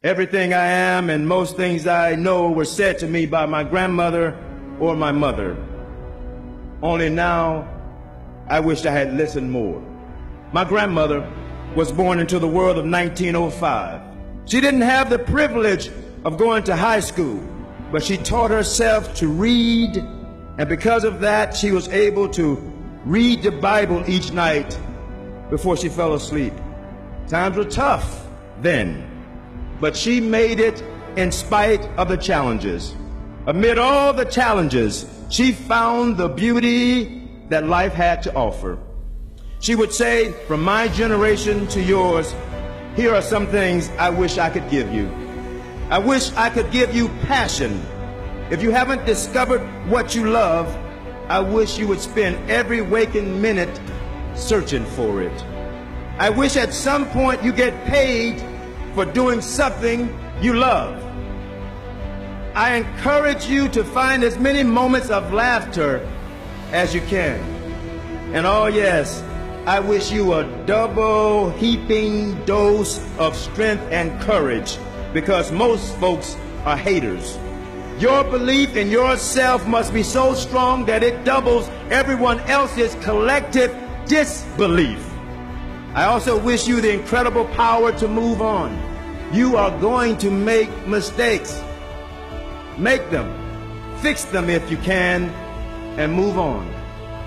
Everything I am and most things I know were said to me by my grandmother or my mother. Only now, I wished I had listened more. My grandmother was born into the world of 1905. She didn't have the privilege of going to high school, but she taught herself to read, and because of that, she was able to read the Bible each night before she fell asleep. Times were tough then, but she made it in spite of the challenges. Amid all the challenges, she found the beauty that life had to offer. She would say, from my generation to yours, here are some things I wish I could give you. I wish I could give you passion. If you haven't discovered what you love, I wish you would spend every waking minute searching for it. I wish at some point you get paid for doing something you love. I encourage you to find as many moments of laughter as you can. And oh yes, I wish you a double heaping dose of strength and courage, because most folks are haters. Your belief in yourself must be so strong that it doubles everyone else's collective disbelief. I also wish you the incredible power to move on. You are going to make mistakes. Make them, fix them if you can, and move on.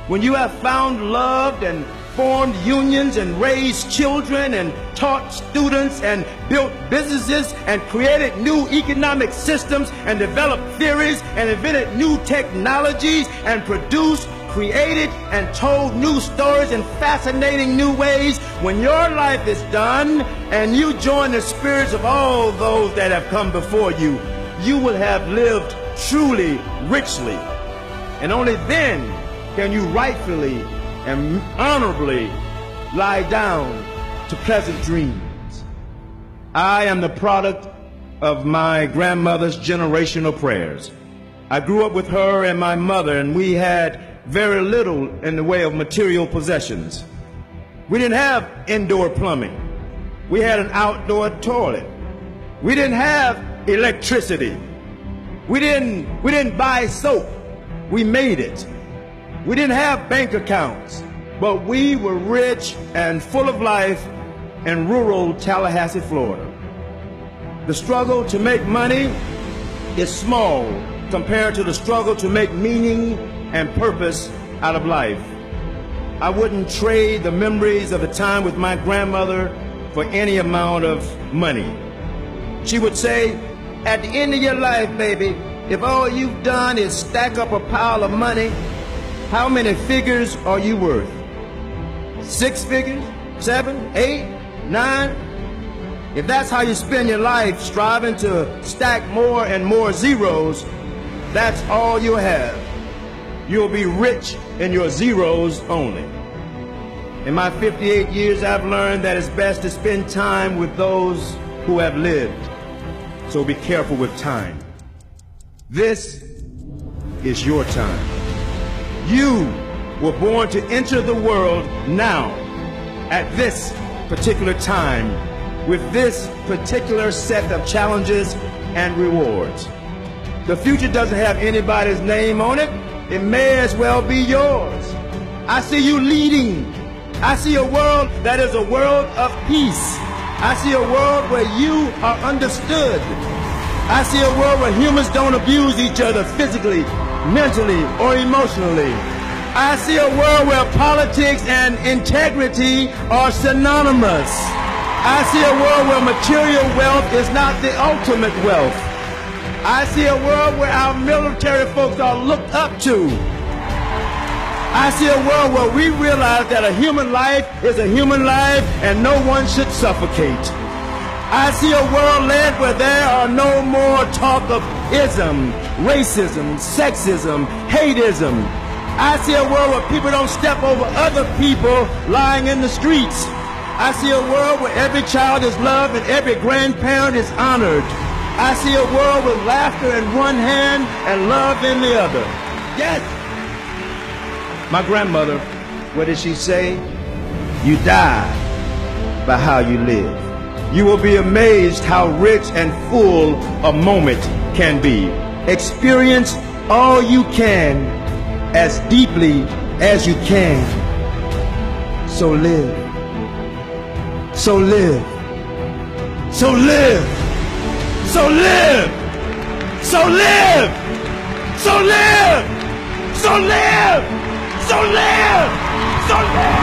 When you have found, loved, and formed unions and raised children and taught students and built businesses and created new economic systems and developed theories and invented new technologies and produced, created, and told new stories in fascinating new ways, when your life is done and you join the spirits of all those that have come before you, you will have lived truly richly. And only then can you rightfully and honorably lie down to pleasant dreams. I am the product of my grandmother's generational prayers. I grew up with her and my mother, and we had very little in the way of material possessions. We didn't have indoor plumbing. We had an outdoor toilet. We didn't have electricity. We didn't buy soap. We made it. We didn't have bank accounts, but we were rich and full of life in rural Tallahassee, Florida. The struggle to make money is small compared to the struggle to make meaning and purpose out of life. I wouldn't trade the memories of a time with my grandmother for any amount of money. She would say, at the end of your life, baby, if all you've done is stack up a pile of money, how many figures are you worth? 6 figures? 7? 8? 9? If that's how you spend your life, striving to stack more and more zeros, that's all you'll have. You'll be rich in your zeros only. In my 58 years, I've learned that it's best to spend time with those who have lived. So be careful with time. This is your time. You were born to enter the world now, at this particular time, with this particular set of challenges and rewards. The future doesn't have anybody's name on it. It may as well be yours. I see you leading. I see a world that is a world of peace. I see a world where you are understood. I see a world where humans don't abuse each other physically, mentally, or emotionally. I see a world where politics and integrity are synonymous. I see a world where material wealth is not the ultimate wealth. I see a world where our military folks are looked up to. I see a world where we realize that a human life is a human life and no one should suffocate. I see a world led where there are no more talk of ism, racism, sexism, hateism. I see a world where people don't step over other people lying in the streets. I see a world where every child is loved and every grandparent is honored. I see a world with laughter in one hand and love in the other. Yes. My grandmother, what did she say? You die by how you live. You will be amazed how rich and full a moment can be. Experience all you can as deeply as you can. So live. So live. So live. So live. So live. So live. So live. So live. So live.